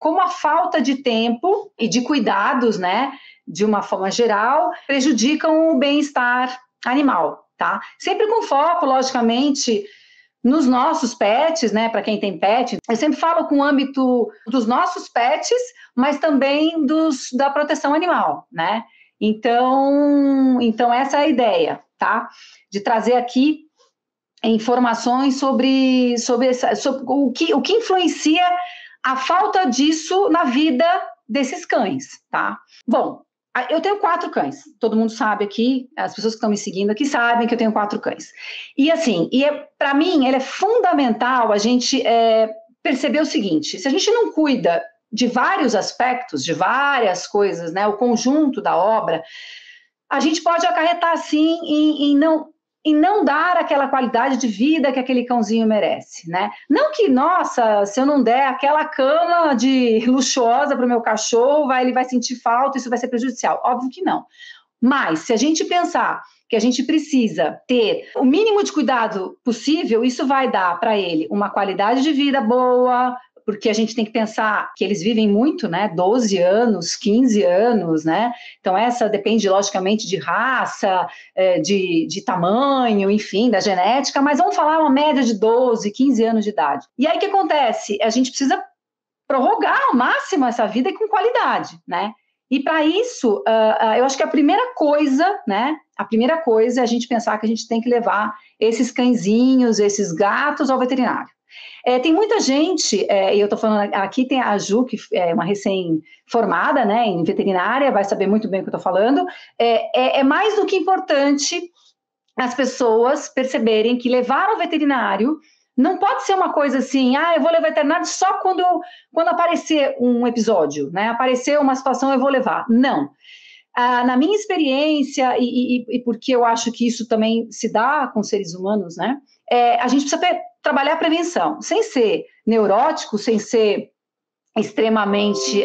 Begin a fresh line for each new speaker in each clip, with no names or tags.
como a falta de tempo e de cuidados, né, de uma forma geral, prejudicam o bem-estar animal, tá? Sempre com foco, logicamente, nos nossos pets, né, para quem tem pet. Eu sempre falo com o âmbito dos nossos pets, mas também da proteção animal, né? Então essa é a ideia, tá? De trazer aqui informações sobre o que influencia a falta disso na vida desses cães, tá? Bom, eu tenho 4 cães, todo mundo sabe aqui, as pessoas que estão me seguindo aqui sabem que eu tenho 4 cães. E assim, para mim, é fundamental a gente perceber o seguinte: se a gente não cuida de vários aspectos, de várias coisas, né, o conjunto da obra, a gente pode acarretar, sim, em não dar aquela qualidade de vida que aquele cãozinho merece, né? Não que, nossa, se eu não der aquela cama luxuosa para o meu cachorro, ele vai sentir falta, isso vai ser prejudicial. Óbvio que não. Mas, se a gente pensar que a gente precisa ter o mínimo de cuidado possível, isso vai dar para ele uma qualidade de vida boa, porque a gente tem que pensar que eles vivem muito, né? 12 anos, 15 anos, né? Então, essa depende, logicamente, de raça, de tamanho, enfim, da genética, mas vamos falar uma média de 12, 15 anos de idade. E aí, o que acontece? A gente precisa prorrogar ao máximo essa vida e com qualidade, né? E para isso, eu acho que a primeira coisa, né? A primeira coisa é a gente pensar que a gente tem que levar esses cãezinhos, esses gatos ao veterinário. Tem muita gente, e eu estou falando aqui, tem a Ju, que é uma recém-formada, né, em veterinária, vai saber muito bem o que eu estou falando. É mais do que importante as pessoas perceberem que levar ao veterinário não pode ser uma coisa assim, eu vou levar ao veterinário só quando aparecer um episódio, né, aparecer uma situação eu vou levar. Não. Na minha experiência, e porque eu acho que isso também se dá com seres humanos, né, a gente precisa trabalhar a prevenção, sem ser neurótico, sem ser extremamente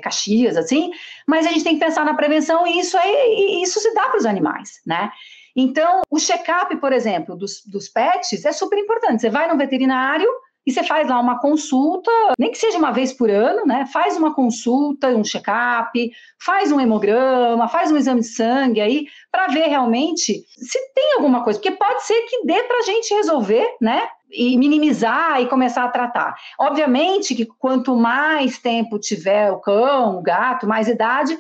caxias, assim, mas a gente tem que pensar na prevenção e isso se dá para os animais, né? Então, o check-up, por exemplo, dos pets é super importante. Você vai no veterinário e você faz lá uma consulta, nem que seja uma vez por ano, né? Faz uma consulta, um check-up, faz um hemograma, faz um exame de sangue aí, para ver realmente se tem alguma coisa, porque pode ser que dê para a gente resolver, né? E minimizar e começar a tratar. Obviamente que quanto mais tempo tiver o cão, o gato, mais idade,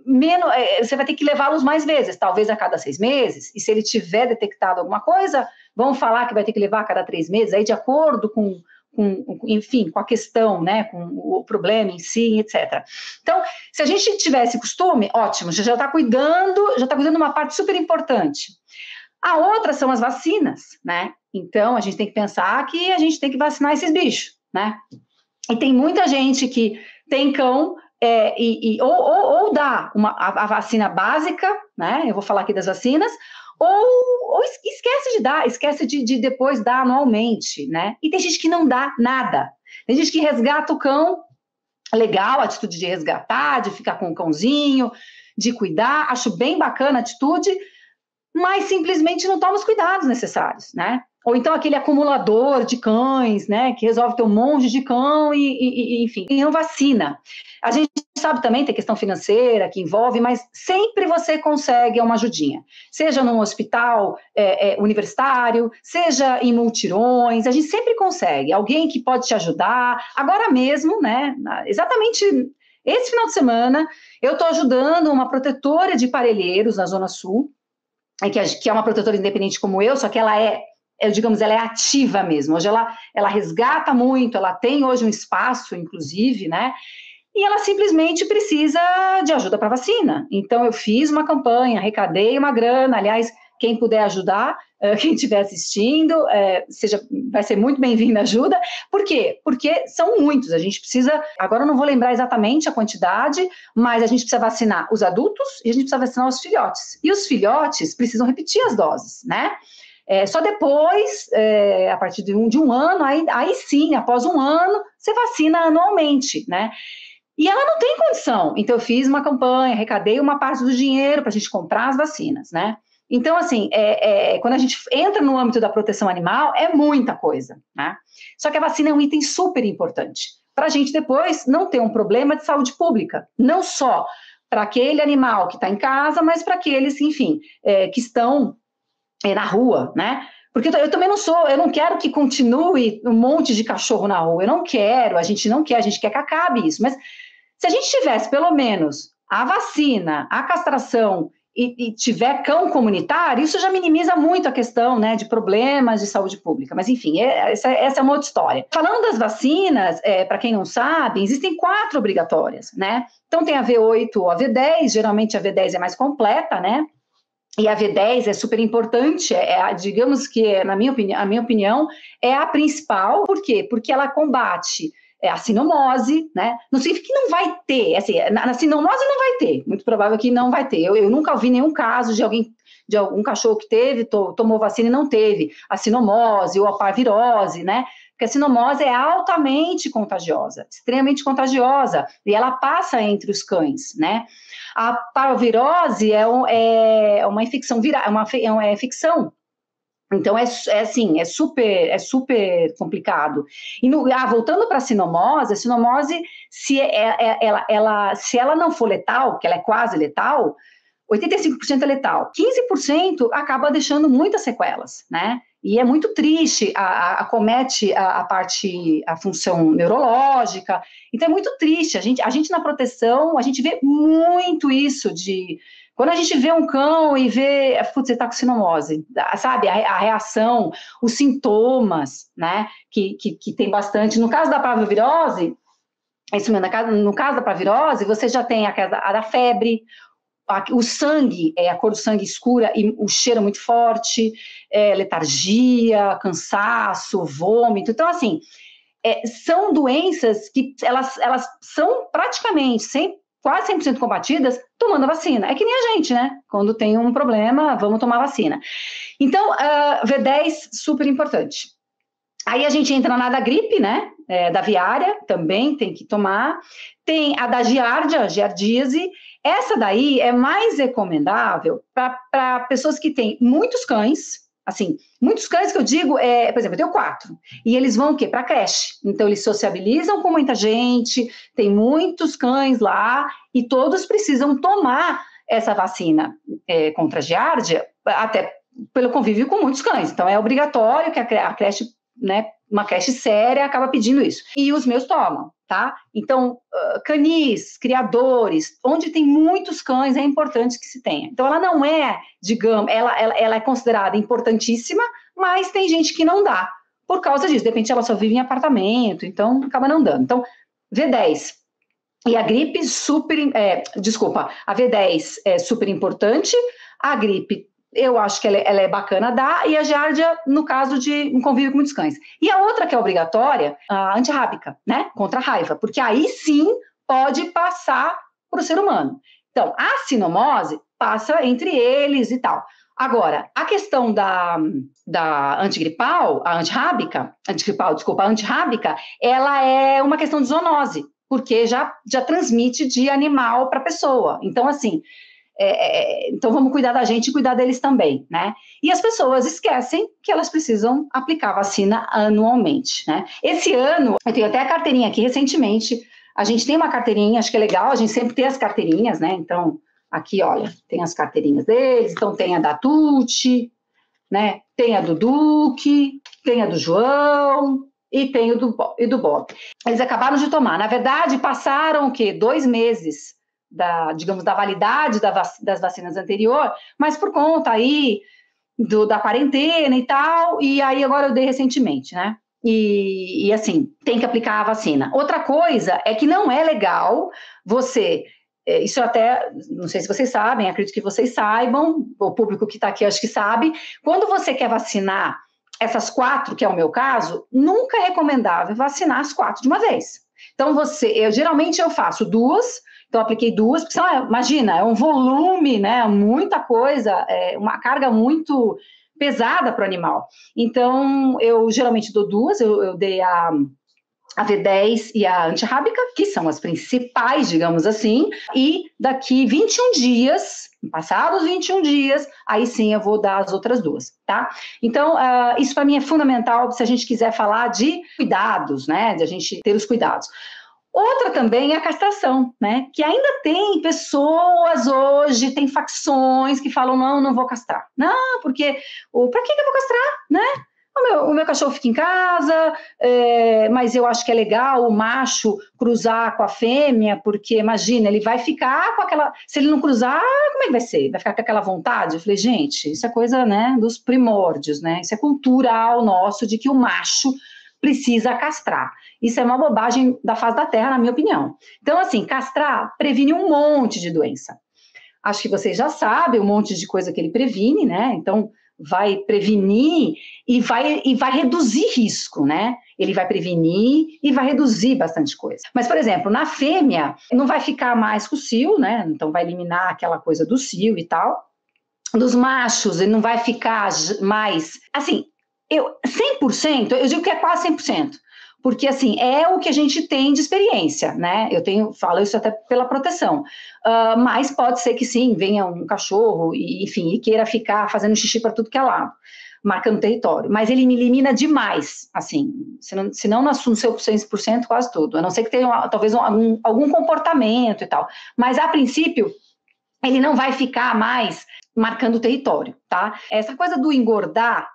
menos, você vai ter que levá-los mais vezes, talvez a cada 6 meses, e se ele tiver detectado alguma coisa, vamos falar que vai ter que levar a cada 3 meses, aí de acordo enfim, com a questão, né, com o problema em si, etc. Então, se a gente tivesse costume, ótimo, já está cuidando de uma parte super importante. A outra são as vacinas, né? Então, a gente tem que pensar que a gente tem que vacinar esses bichos, né? E tem muita gente que tem cão ou dá a vacina básica, né? Eu vou falar aqui das vacinas, ou esquece de dar, esquece de depois dar anualmente, né? E tem gente que não dá nada. Tem gente que resgata o cão, legal a atitude de resgatar, de ficar com o cãozinho, de cuidar, acho bem bacana a atitude, mas simplesmente não toma os cuidados necessários, né? Ou então aquele acumulador de cães, né, que resolve ter um monte de cão enfim, e não vacina. A gente sabe também, tem questão financeira que envolve, mas sempre você consegue uma ajudinha. Seja num hospital universitário, seja em multirões, a gente sempre consegue. Alguém que pode te ajudar. Agora mesmo, né, exatamente esse final de semana, eu estou ajudando uma protetora de parelheiros na Zona Sul, que é uma protetora independente como eu, só que ela digamos, ela é ativa mesmo. Hoje ela resgata muito, ela tem hoje um espaço, inclusive, né? E ela simplesmente precisa de ajuda para vacina. Então, eu fiz uma campanha, arrecadei uma grana, aliás, quem puder ajudar, quem estiver assistindo, vai ser muito bem-vinda a ajuda. Por quê? Porque são muitos, a gente precisa, agora eu não vou lembrar exatamente a quantidade, mas a gente precisa vacinar os adultos e a gente precisa vacinar os filhotes. E os filhotes precisam repetir as doses, né? Só depois, a partir de um ano, aí sim, após um ano, você vacina anualmente, né? E ela não tem condição. Então, eu fiz uma campanha, arrecadei uma parte do dinheiro para a gente comprar as vacinas, né? Então, assim, quando a gente entra no âmbito da proteção animal, é muita coisa, né? Só que a vacina é um item super importante. para a gente depois não ter um problema de saúde pública, não só para aquele animal que está em casa, mas para aqueles, enfim, que estão na rua, né? Porque eu também eu não quero que continue um monte de cachorro na rua, eu não quero, a gente quer que acabe isso, mas se a gente tivesse pelo menos a vacina, a castração e tiver cão comunitário, isso já minimiza muito a questão, né, de problemas de saúde pública. Mas, enfim, essa é uma outra história. Falando das vacinas, para quem não sabe, existem 4 obrigatórias, né? Então, tem a V8 ou a V10, geralmente a V10 é mais completa, né? E a V10 é super importante, digamos que, na minha opinião, é a principal. Por quê? Porque ela combate a sinomose, né? Não significa que não vai ter, assim, na sinomose não vai ter, muito provável que não vai ter. Eu nunca ouvi nenhum caso de algum cachorro que tomou vacina e não teve a sinomose ou a parvirose, né? Porque a sinomose é altamente contagiosa, extremamente contagiosa, e ela passa entre os cães, né? A parvirose é uma infecção viral, é uma infecção. Então, é super complicado. E voltando para a sinomose, se ela não for letal, que ela é quase letal, 85% é letal, 15% acaba deixando muitas sequelas, né? E é muito triste, acomete a função neurológica, então é muito triste. A gente na proteção, a gente vê muito isso quando a gente vê um cão e vê, putz, você tá com sinomose, sabe? A reação, os sintomas, né? Que tem bastante. No caso da parvovirose, isso mesmo, no caso da parvovirose, você já tem a da febre, o sangue, a cor do sangue escura e o cheiro muito forte, letargia, cansaço, vômito. Então, assim, são doenças que elas são praticamente quase 100% combatidas tomando a vacina. É que nem a gente, né? Quando tem um problema, vamos tomar vacina. Então, V10, super importante. Aí a gente entra na da gripe, né? Da aviária, também tem que tomar. Tem a da giardíase. Essa daí é mais recomendável para pessoas que têm muitos cães. Assim, muitos cães que eu digo, por exemplo, eu tenho 4, e eles vão o quê? Para creche. Então, eles sociabilizam com muita gente, tem muitos cães lá, e todos precisam tomar essa vacina contra a giardia, até pelo convívio com muitos cães. Então, é obrigatório que a creche, né, uma creche séria, acaba pedindo isso. E os meus tomam, tá? Então, canis, criadores, onde tem muitos cães, é importante que se tenha. Então, ela não é, digamos, ela é considerada importantíssima, mas tem gente que não dá, por causa disso. De repente, ela só vive em apartamento, então acaba não dando. Então, V10. E a gripe, a V10 é super importante, a gripe eu acho que ela é bacana dar, e a giardia, no caso de um convívio com muitos cães. E a outra que é obrigatória, a antirrábica, né? Contra a raiva, porque aí sim pode passar para o ser humano. Então, a sinomose passa entre eles e tal. Agora, a questão da antigripal, a antirrábica, ela é uma questão de zoonose, porque já transmite de animal para pessoa. Então, assim, então vamos cuidar da gente e cuidar deles também, né? E as pessoas esquecem que elas precisam aplicar vacina anualmente, né? Esse ano, eu tenho até a carteirinha aqui, recentemente, a gente tem uma carteirinha, acho que é legal, a gente sempre tem as carteirinhas, né? Então, aqui, olha, tem as carteirinhas deles, então tem a da Tuti, né? Tem a do Duque, tem a do João e tem o do Bob. Eles acabaram de tomar, na verdade, passaram o quê? 2 meses da validade das vacinas anterior, mas por conta aí da quarentena e tal, e aí agora eu dei recentemente, né? E assim, tem que aplicar a vacina. Outra coisa é que não é legal isso até, não sei se vocês sabem, acredito que vocês saibam, o público que está aqui acho que sabe, quando você quer vacinar essas 4, que é o meu caso, nunca é recomendável vacinar as 4 de uma vez. Então, geralmente eu faço 2, então apliquei 2, porque imagina, é um volume, né, muita coisa, uma carga muito pesada para o animal. Então, eu geralmente dou 2, eu dei a V10 e a antirrábica, que são as principais, digamos assim, e daqui 21 dias, Passados 21 dias, aí sim eu vou dar as outras 2, tá? Então, isso para mim é fundamental se a gente quiser falar de cuidados, né? De a gente ter os cuidados. Outra também é a castração, né? Que ainda tem pessoas hoje, tem facções que falam, não vou castrar. Não, porque, para que eu vou castrar, né? O meu cachorro fica em casa, mas eu acho que é legal o macho cruzar com a fêmea, porque imagina, ele vai ficar com aquela... Se ele não cruzar, como é que vai ser? Vai ficar com aquela vontade? Eu falei, gente, isso é coisa, né, dos primórdios, né? Isso é cultural nosso de que o macho precisa castrar. Isso é uma bobagem da face da terra, na minha opinião. Então, assim, castrar previne um monte de doença. Acho que vocês já sabem um monte de coisa que ele previne, né? Então, vai prevenir e vai reduzir risco, né? Ele vai prevenir e vai reduzir bastante coisa. Mas, por exemplo, na fêmea, não vai ficar mais com o cio, né? Então, vai eliminar aquela coisa do cio e tal. Dos machos, ele não vai ficar mais... Assim, 100%, eu digo que é quase 100%. Porque, assim, é o que a gente tem de experiência, né? Falo isso até pela proteção. Mas pode ser que sim, venha um cachorro e, enfim, e queira ficar fazendo xixi para tudo que é lado, marcando território. Mas ele me elimina demais, assim, se não no seu 100%, quase tudo. A não ser que tenha, talvez, algum comportamento e tal. Mas, a princípio, ele não vai ficar mais marcando território, tá? Essa coisa do engordar,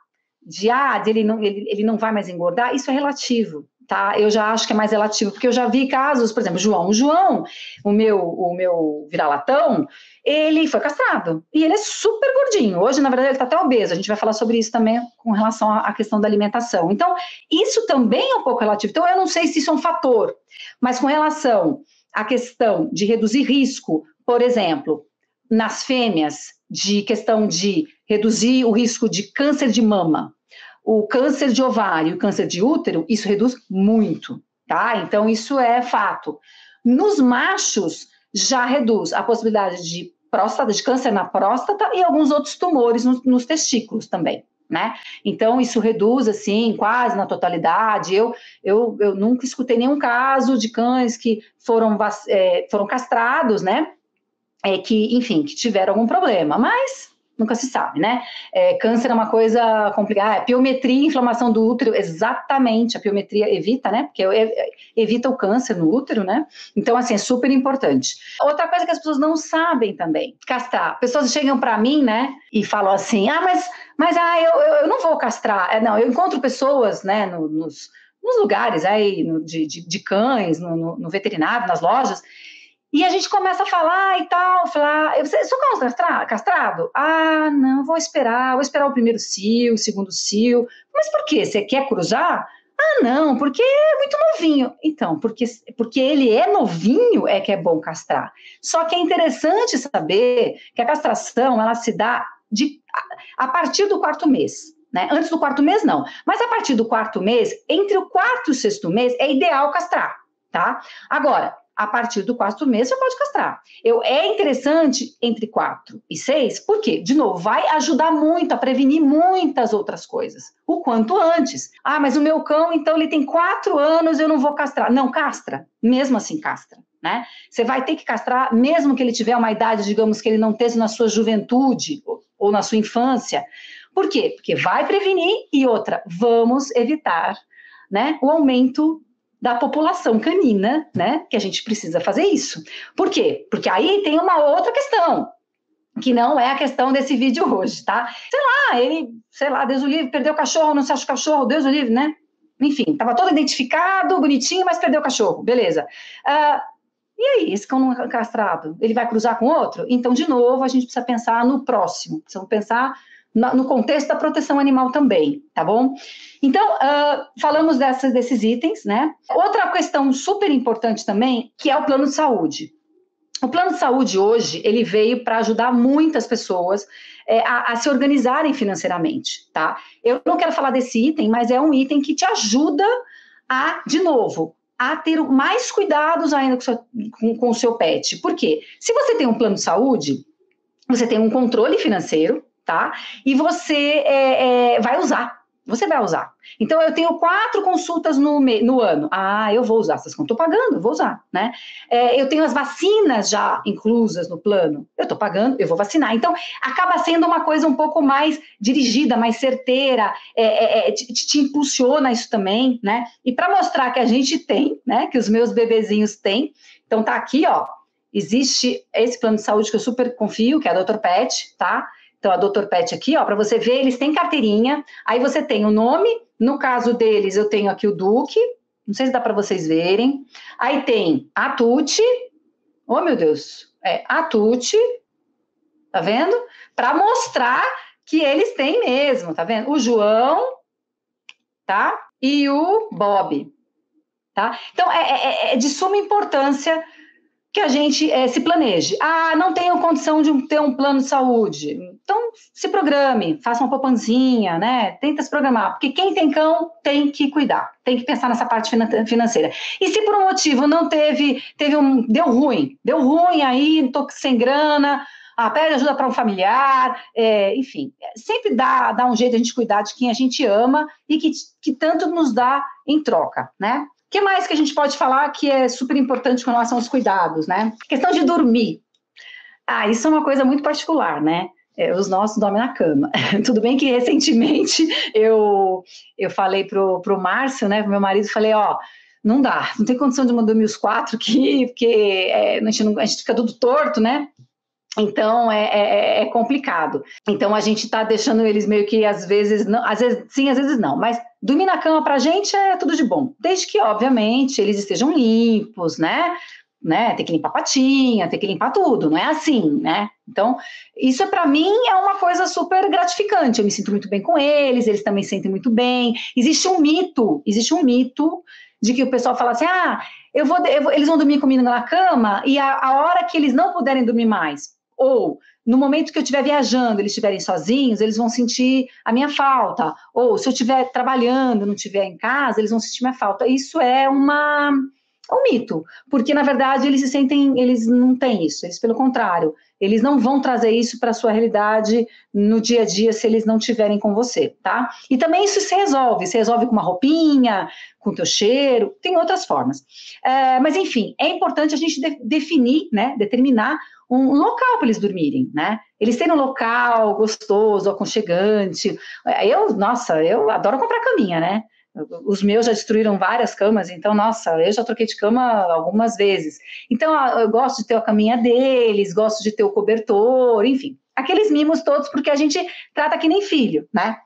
ele não vai mais engordar, isso é relativo. Tá? Eu já acho que é mais relativo, porque eu já vi casos, por exemplo, João, o meu vira-latão, ele foi castrado, e ele é super gordinho, hoje na verdade ele está até obeso, a gente vai falar sobre isso também com relação à questão da alimentação, então isso também é um pouco relativo, então eu não sei se isso é um fator, mas com relação à questão de reduzir risco, por exemplo, nas fêmeas, de questão de reduzir o risco de câncer de mama, o câncer de ovário e o câncer de útero, isso reduz muito, tá? Então, isso é fato. Nos machos, já reduz a possibilidade de próstata, de câncer na próstata e alguns outros tumores nos testículos também, né? Então, isso reduz, assim, quase na totalidade. Eu nunca escutei nenhum caso de cães que foram castrados, né? Que tiveram algum problema, mas... nunca se sabe, né? Câncer é uma coisa complicada. Piometria, inflamação do útero, exatamente. A piometria evita, né? Porque evita o câncer no útero, né? Então, assim, é super importante. Outra coisa que as pessoas não sabem também, castrar. Pessoas chegam para mim, né? E falam assim, eu não vou castrar. Não, eu encontro pessoas, né? Nos lugares aí, de cães, no veterinário, nas lojas... E a gente começa a falar e tal, seu cão castrado? Não, vou esperar o primeiro cio, o segundo cio. Mas por quê? Você quer cruzar? Não, porque é muito novinho. Então, porque ele é novinho é que é bom castrar. Só que é interessante saber que a castração, ela se dá a partir do 4º mês. Né? Antes do 4º mês, não. Mas a partir do 4º mês, entre o 4º e o 6º mês, é ideal castrar, tá? Agora, a partir do 4º mês, você pode castrar. É interessante entre 4 e 6, porque, de novo, vai ajudar muito a prevenir muitas outras coisas, o quanto antes. Mas o meu cão, então, ele tem 4 anos, eu não vou castrar. Não, castra. Mesmo assim, castra. Né? Você vai ter que castrar, mesmo que ele tiver uma idade, digamos, que ele não teve na sua juventude ou na sua infância. Por quê? Porque vai prevenir e outra, vamos evitar, né, o aumento da população canina, né, que a gente precisa fazer isso. Por quê? Porque aí tem uma outra questão, que não é a questão desse vídeo hoje, tá? Deus o livre, perdeu o cachorro, não se acha o cachorro, Deus o livre, né? Enfim, estava todo identificado, bonitinho, mas perdeu o cachorro, beleza. E aí, esse cão não castrado, ele vai cruzar com outro? Então, de novo, a gente precisa pensar no próximo, precisamos pensar no contexto da proteção animal também, tá bom? Então, falamos desses itens, né? Outra questão super importante também, que é o plano de saúde. O plano de saúde hoje, ele veio para ajudar muitas pessoas a se organizarem financeiramente, tá? Eu não quero falar desse item, mas é um item que te ajuda de novo, a ter mais cuidados ainda com o seu pet. Por quê? Se você tem um plano de saúde, você tem um controle financeiro, tá? E você vai usar, Você vai usar. Então, eu tenho 4 consultas no ano. Ah, eu vou usar. Vocês não estou pagando, eu vou usar, né? Eu tenho as vacinas já inclusas no plano. Eu estou pagando, eu vou vacinar. Então, acaba sendo uma coisa um pouco mais dirigida, mais certeira, te impulsiona isso também, né? E para mostrar que a gente tem, né? Que os meus bebezinhos têm. Então, tá aqui, ó. Existe esse plano de saúde que eu super confio, que é a Dr. Pet, tá? Então, a Dr. Pet aqui, ó, para você ver, eles têm carteirinha, aí você tem o nome, no caso deles, eu tenho aqui o Duque, não sei se dá para vocês verem, aí tem a Tuti, oh meu Deus, a Tuti, tá vendo? Para mostrar que eles têm mesmo, tá vendo? O João, tá? E o Bob, tá? Então, é de suma importância que a gente se planeje. Ah, não tenho condição de ter um plano de saúde. Então, se programe, faça uma poupancinha, né? Tenta se programar, porque quem tem cão tem que cuidar, tem que pensar nessa parte financeira. E se por um motivo não deu ruim aí, tô sem grana, pede ajuda para um familiar, enfim, sempre dá um jeito de a gente cuidar de quem a gente ama e que tanto nos dá em troca, né? O que mais que a gente pode falar que é super importante com relação aos cuidados, né? Questão de dormir. Isso é uma coisa muito particular, né? Os nossos dormem na cama. Tudo bem que recentemente eu falei pro Márcio, né, pro meu marido, falei, não dá, não tem condição de dormir os 4 aqui, porque a gente fica tudo torto, né? Então, é complicado. Então, a gente está deixando eles meio que, às vezes sim, às vezes não. Mas dormir na cama para a gente é tudo de bom. Desde que, obviamente, eles estejam limpos, né? Tem que limpar a patinha, tem que limpar tudo. Não é assim, né? Então, isso para mim é uma coisa super gratificante. Eu me sinto muito bem com eles também se sentem muito bem. Existe um mito de que o pessoal fala assim, eles vão dormir comigo na cama e a hora que eles não puderem dormir mais, ou no momento que eu estiver viajando, eles estiverem sozinhos, eles vão sentir a minha falta. Ou se eu estiver trabalhando, não estiver em casa, eles vão sentir minha falta. Isso é um mito, porque na verdade eles não têm isso, eles pelo contrário, eles não vão trazer isso para a sua realidade no dia a dia se eles não estiverem com você, tá? E também isso se resolve com uma roupinha, com o teu cheiro, tem outras formas. Mas enfim, é importante a gente definir, né, determinar um local para eles dormirem, né? Eles têm um local gostoso, aconchegante. Eu adoro comprar caminha, né? Os meus já destruíram várias camas, então, eu já troquei de cama algumas vezes. Então, eu gosto de ter a caminha deles, gosto de ter o cobertor, enfim, aqueles mimos todos, porque a gente trata que nem filho, né?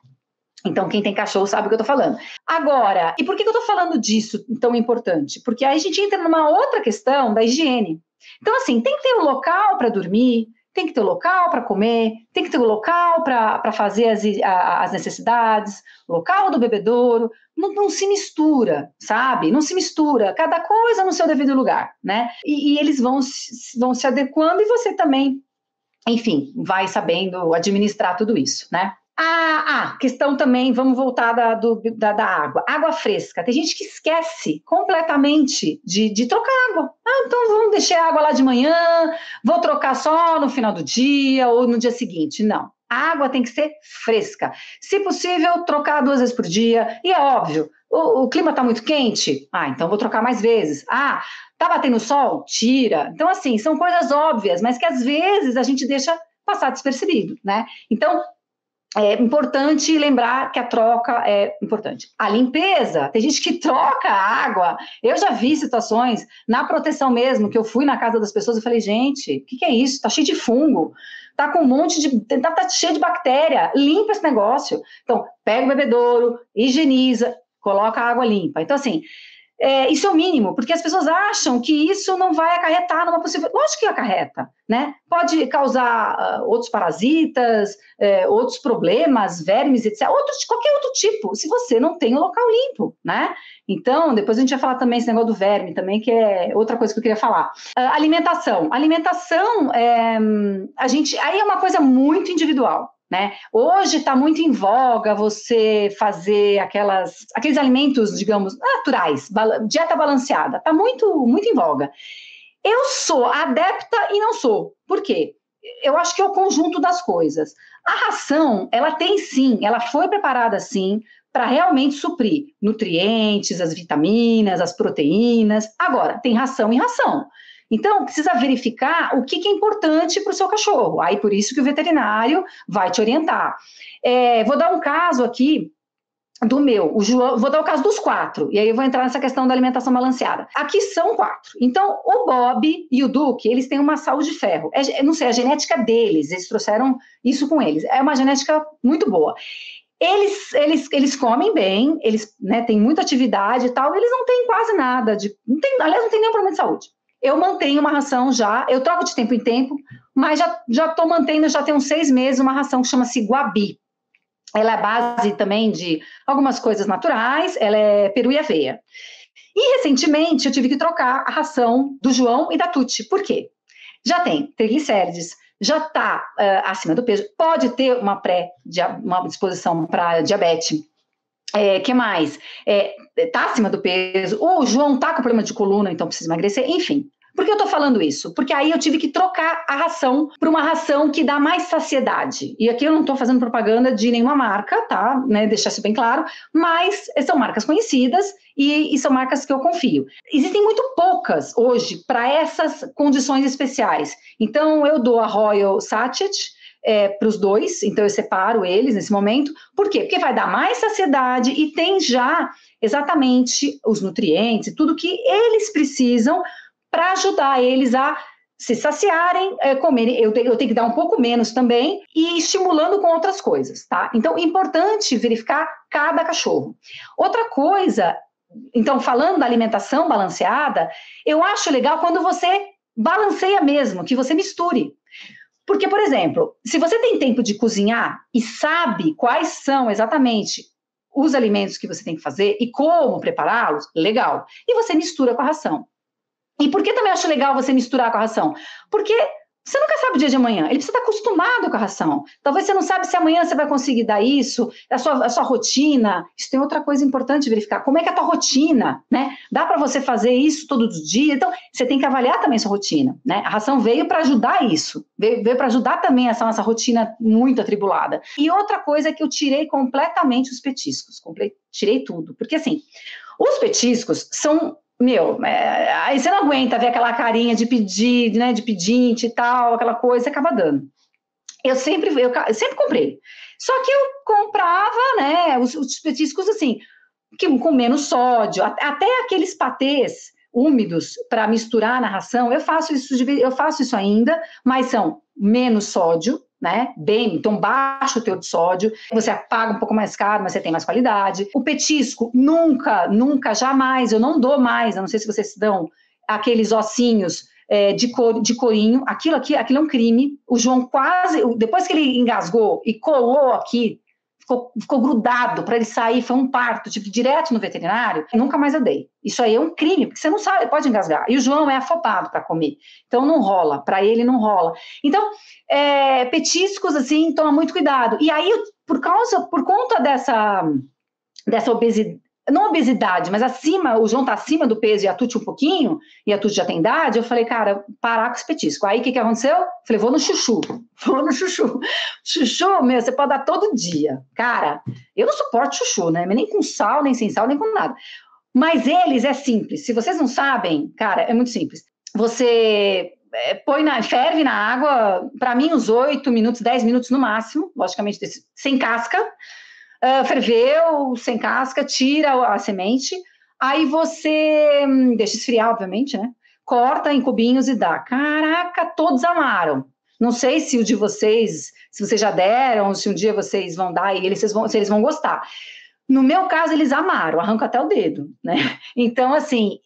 Então, quem tem cachorro sabe o que eu tô falando. Agora, e por que eu tô falando disso tão importante? Porque aí a gente entra numa outra questão da higiene. Então, assim, tem que ter um local para dormir, tem que ter um local para comer, tem que ter um local para fazer as necessidades, local do bebedouro, não se mistura, sabe? Não se mistura, cada coisa no seu devido lugar, né? E eles vão se adequando e você também, enfim, vai sabendo administrar tudo isso, né? Questão também, vamos voltar da água. Água fresca. Tem gente que esquece completamente de trocar água. Então vamos deixar a água lá de manhã, vou trocar só no final do dia ou no dia seguinte. Não. A água tem que ser fresca. Se possível, trocar 2 vezes por dia. E é óbvio, o clima está muito quente? Então vou trocar mais vezes. Tá batendo sol? Tira. Então, assim, são coisas óbvias, mas que às vezes a gente deixa passar despercebido, né? Então, é importante lembrar que a troca é importante. A limpeza, tem gente que troca a água. Eu já vi situações, na proteção mesmo, que eu fui na casa das pessoas e falei, gente, o que é isso? Tá cheio de fungo, tá com um monte de... tá cheio de bactéria, limpa esse negócio. Então, pega o bebedouro, higieniza, coloca a água limpa. Então, assim, isso é o mínimo, porque as pessoas acham que isso não vai acarretar numa possível... Lógico que acarreta, né? Pode causar outros parasitas, outros problemas, vermes, etc. Qualquer outro tipo, se você não tem o local limpo, né? Então, depois a gente vai falar também esse negócio do verme também, que é outra coisa que eu queria falar. Alimentação. Alimentação, aí é uma coisa muito individual. Né? Hoje está muito em voga você fazer aqueles alimentos, digamos, naturais, dieta balanceada, está muito, muito em voga. Eu sou adepta e não sou. Por quê? Eu acho que é o conjunto das coisas. A ração, ela tem sim, ela foi preparada assim para realmente suprir nutrientes, as vitaminas, as proteínas. Agora, tem ração e ração. Então, precisa verificar o que é importante para o seu cachorro. Aí, por isso que o veterinário vai te orientar. Vou dar um caso aqui do meu, o João, vou dar o caso dos 4, e aí eu vou entrar nessa questão da alimentação balanceada. Aqui são 4. Então, o Bob e o Duque, eles têm uma saúde de ferro. Não sei, a genética deles, eles trouxeram isso com eles. É uma genética muito boa. Eles comem bem, eles, né, têm muita atividade e tal, eles não têm quase nada, aliás, não tem nenhum problema de saúde. Eu mantenho uma ração já, eu troco de tempo em tempo, mas já estou mantendo, já tem uns 6 meses, uma ração que chama-se Guabi. Ela é base também de algumas coisas naturais, ela é peru e aveia. E recentemente eu tive que trocar a ração do João e da Tuti. Por quê? Já tem triglicérides, já está acima do peso, pode ter uma disposição para diabetes. Que mais? Está acima do peso, o João está com problema de coluna, então precisa emagrecer, enfim. Por que eu estou falando isso? Porque aí eu tive que trocar a ração para uma ração que dá mais saciedade. E aqui eu não estou fazendo propaganda de nenhuma marca, tá? Né? Deixar isso bem claro, mas são marcas conhecidas e são marcas que eu confio. Existem muito poucas hoje para essas condições especiais. Então eu dou a Royal Sachet, para os 2, então eu separo eles nesse momento. Por quê? Porque vai dar mais saciedade e tem já exatamente os nutrientes e tudo que eles precisam para ajudar eles a se saciarem, comerem. Eu tenho que dar um pouco menos também e estimulando com outras coisas, tá? Então, importante verificar cada cachorro. Outra coisa, então, falando da alimentação balanceada, eu acho legal quando você balanceia mesmo, que você misture. Porque, por exemplo, se você tem tempo de cozinhar e sabe quais são exatamente os alimentos que você tem que fazer e como prepará-los, legal. E você mistura com a ração. E por que também acho legal você misturar com a ração? Porque você nunca sabe o dia de amanhã, ele precisa estar acostumado com a ração. Talvez você não sabe se amanhã você vai conseguir dar isso, a sua rotina. Isso tem outra coisa importante verificar, como é que é a tua rotina, né? Dá para você fazer isso todos os dias? Então, você tem que avaliar também a sua rotina, né? A ração veio para ajudar isso, veio para ajudar também essa nossa rotina muito atribulada. E outra coisa é que eu tirei completamente os petiscos, tirei tudo, porque assim, os petiscos são... aí você não aguenta ver aquela carinha de pedir, né, de pedinte e tal, aquela coisa, você acaba dando. Eu sempre comprei. Só que eu comprava, né, os petiscos assim, com menos sódio, até aqueles patês úmidos para misturar na ração, eu faço isso ainda, mas são menos sódio, né? Então baixo o teor de sódio, você paga um pouco mais caro, mas você tem mais qualidade. O petisco, nunca, jamais, eu não dou mais, eu não sei se vocês dão aqueles ossinhos de corinho, aquilo é um crime. O João depois que ele engasgou e colou aqui, ficou grudado para ele sair, foi um parto, direto no veterinário, nunca mais eu dei. Isso aí é um crime, porque você não sabe, pode engasgar. E o João é afobado para comer, então não rola, para ele não rola. Então, petiscos, assim, toma muito cuidado. E aí, por conta dessa obesidade, não obesidade, mas o João tá acima do peso e a Tuti um pouquinho, e a Tuti já tem idade, eu falei, cara, parar com esse petisco. Aí, o que aconteceu? Falei, vou no chuchu. Chuchu, você pode dar todo dia. Cara, eu não suporto chuchu, né? Nem com sal, nem sem sal, nem com nada. Mas eles é simples. Se vocês não sabem, cara, é muito simples. Você ferve na água, para mim, uns 8 minutos, 10 minutos no máximo, logicamente, sem casca. Ferveu, sem casca, tira a semente, aí você deixa esfriar, obviamente, né? Corta em cubinhos e dá. Caraca, todos amaram. Não sei se o de vocês, se vocês já deram, se um dia vocês vão dar e se eles vão gostar. No meu caso, eles amaram, arranca até o dedo, né? Então, assim,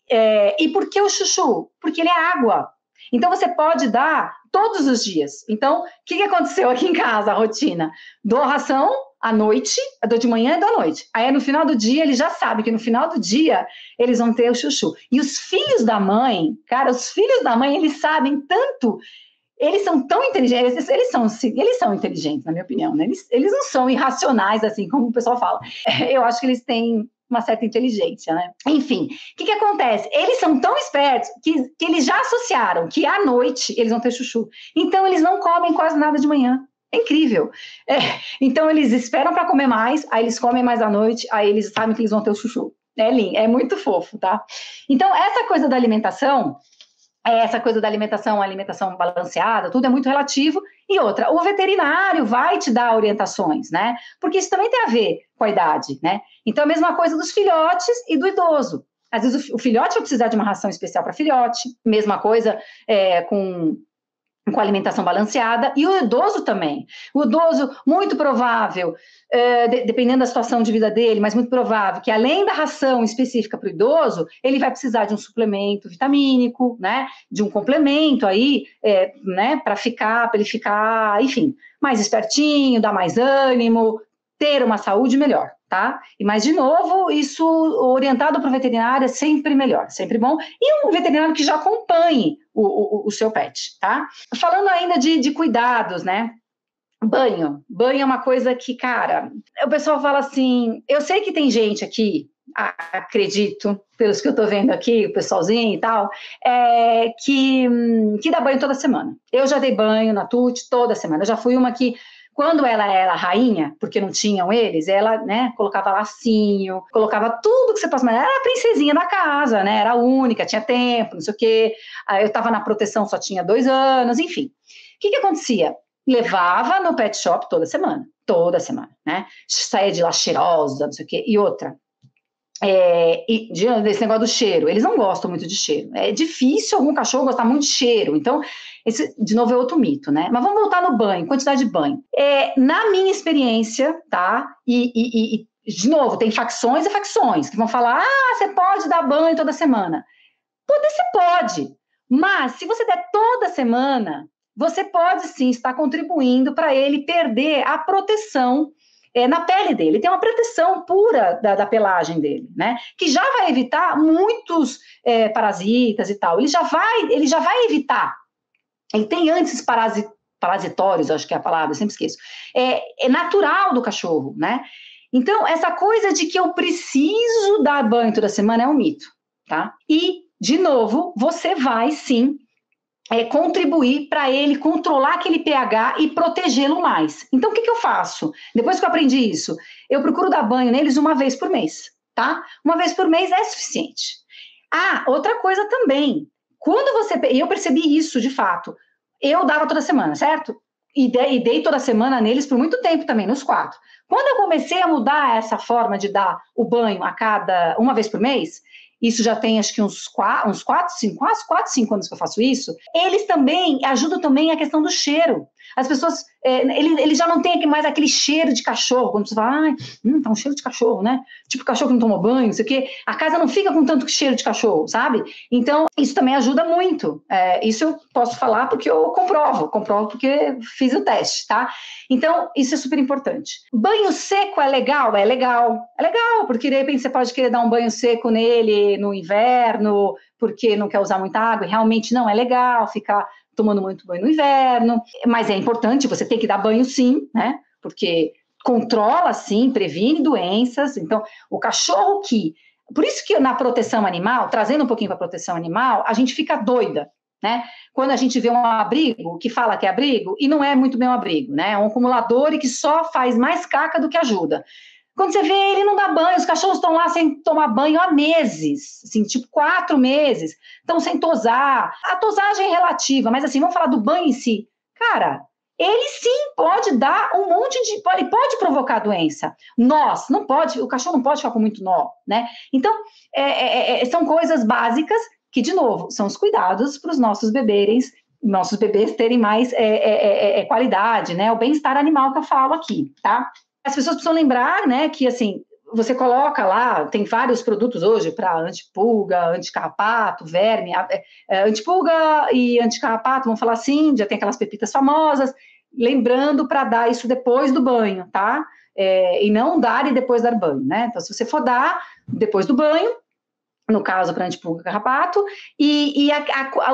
e por que o chuchu? Porque ele é água. Então, você pode dar todos os dias. Então, o que aconteceu aqui em casa, a rotina? Dou a ração à noite, dou de manhã e da noite. Aí, no final do dia, eles já sabem que no final do dia, eles vão ter o chuchu. E os filhos da mãe, cara, eles sabem tanto, eles são tão inteligentes, eles são inteligentes, na minha opinião, né? Eles não são irracionais, assim, como o pessoal fala. Eu acho que eles têm uma certa inteligência, né? Enfim, o que acontece? Eles são tão espertos que eles já associaram que à noite eles vão ter chuchu. Então, eles não comem quase nada de manhã. É incrível. Então, eles esperam para comer mais, aí eles comem mais à noite, aí eles sabem que eles vão ter o chuchu. É lindo, é muito fofo, tá? Então, essa coisa da alimentação, alimentação balanceada, tudo é muito relativo. E outra, o veterinário vai te dar orientações, né? Porque isso também tem a ver com a idade, né? Então, a mesma coisa dos filhotes e do idoso. Às vezes, o filhote vai precisar de uma ração especial para filhote, mesma coisa com alimentação balanceada, e o idoso também. O idoso, muito provável, dependendo da situação de vida dele, mas muito provável que, além da ração específica para o idoso, ele vai precisar de um suplemento vitamínico, né, de um complemento aí, né, para ele ficar, enfim, mais espertinho, dar mais ânimo, ter uma saúde melhor, tá? Mas, de novo, isso orientado para o veterinário é sempre melhor, sempre bom. E um veterinário que já acompanhe o seu pet, tá? Falando ainda de cuidados, né? Banho é uma coisa que, cara, o pessoal fala assim, eu sei que tem gente aqui, acredito, pelos que eu tô vendo aqui, o pessoalzinho e tal, que dá banho toda semana. Eu já dei banho na Tuti toda semana, eu já fui uma que, quando ela era rainha, porque não tinham eles, ela, né, colocava lacinho, colocava tudo que você possa imaginar. Era a princesinha da casa, né, era a única, tinha tempo, não sei o quê. Aí eu estava na proteção, só tinha 2 anos, enfim. O que acontecia? Levava no pet shop toda semana, né? Saía de lá cheirosa, não sei o quê. E outra, esse negócio do cheiro, eles não gostam muito de cheiro. É difícil algum cachorro gostar muito de cheiro. Então, esse, de novo, é outro mito, né? Mas vamos voltar no banho, quantidade de banho. Na minha experiência, tá? E, de novo, tem facções e facções que vão falar, você pode dar banho toda semana. Você pode, mas se você der toda semana, você pode sim estar contribuindo para ele perder a proteção na pele dele. Tem uma proteção pura da pelagem dele, né? Que já vai evitar muitos parasitas e tal. Ele já vai evitar. Ele tem antes parasitórios, acho que é a palavra, eu sempre esqueço. É natural do cachorro, né? Então, essa coisa de que eu preciso dar banho toda semana é um mito, tá? E, de novo, você vai sim contribuir para ele controlar aquele pH e protegê-lo mais. Então, o que eu faço? Depois que eu aprendi isso, eu procuro dar banho neles uma vez por mês, tá? Uma vez por mês é suficiente. Outra coisa também. Eu percebi isso, de fato. Eu dava toda semana, certo? E dei toda semana neles por muito tempo também, nos 4. Quando eu comecei a mudar essa forma de dar o banho uma vez por mês, isso já tem acho que uns 4, 5 anos que eu faço isso, eles também ajudam também a questão do cheiro. As pessoas, ele já não tem mais aquele cheiro de cachorro, quando você fala, tá um cheiro de cachorro, né? Tipo cachorro que não tomou banho, não sei o quê. A casa não fica com tanto cheiro de cachorro, sabe? Então, isso também ajuda muito. Isso eu posso falar porque eu comprovo porque fiz o teste, tá? Então, isso é super importante. Banho seco é legal? É legal, porque de repente você pode querer dar um banho seco nele no inverno, porque não quer usar muita água, e realmente não é legal ficar tomando muito banho no inverno, mas é importante, você tem que dar banho sim, né? Porque controla sim, previne doenças. Então, o cachorro por isso que na proteção animal, trazendo um pouquinho para a proteção animal, a gente fica doida, né? Quando a gente vê um abrigo que fala que é abrigo, e não é muito bem um abrigo, né? É um acumulador e que só faz mais caca do que ajuda. Quando você vê, ele não dá banho, os cachorros estão lá sem tomar banho há meses, assim, tipo 4 meses, estão sem tosar. A tosagem é relativa, mas assim, vamos falar do banho em si. Cara, ele sim pode dar um monte ele pode provocar doença. Não pode, o cachorro não pode ficar com muito nó, né? Então, são coisas básicas que, de novo, são os cuidados para os nossos bebês terem mais qualidade, né? O bem-estar animal que eu falo aqui, tá? As pessoas precisam lembrar, né, que assim, você coloca lá, tem vários produtos hoje para antipulga, anticarrapato, verme, antipulga e anticarrapato, vamos falar assim, já tem aquelas pepitas famosas, lembrando para dar isso depois do banho, tá? E não dar e depois dar banho, né? Então, se você for dar depois do banho, no caso para antipulga e carrapato, e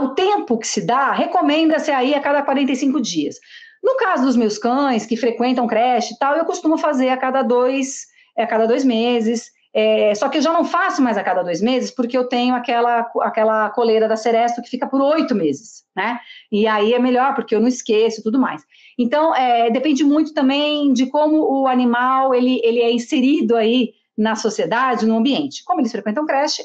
o tempo que se dá, recomenda-se aí a cada 45 dias. No caso dos meus cães, que frequentam creche e tal, eu costumo fazer a cada 2 meses, Só que eu já não faço mais a cada 2 meses, porque eu tenho aquela coleira da Seresto que fica por 8 meses, né? E aí é melhor, porque eu não esqueço e tudo mais. Então, depende muito também de como o animal ele é inserido aí na sociedade, no ambiente. Como eles frequentam creche,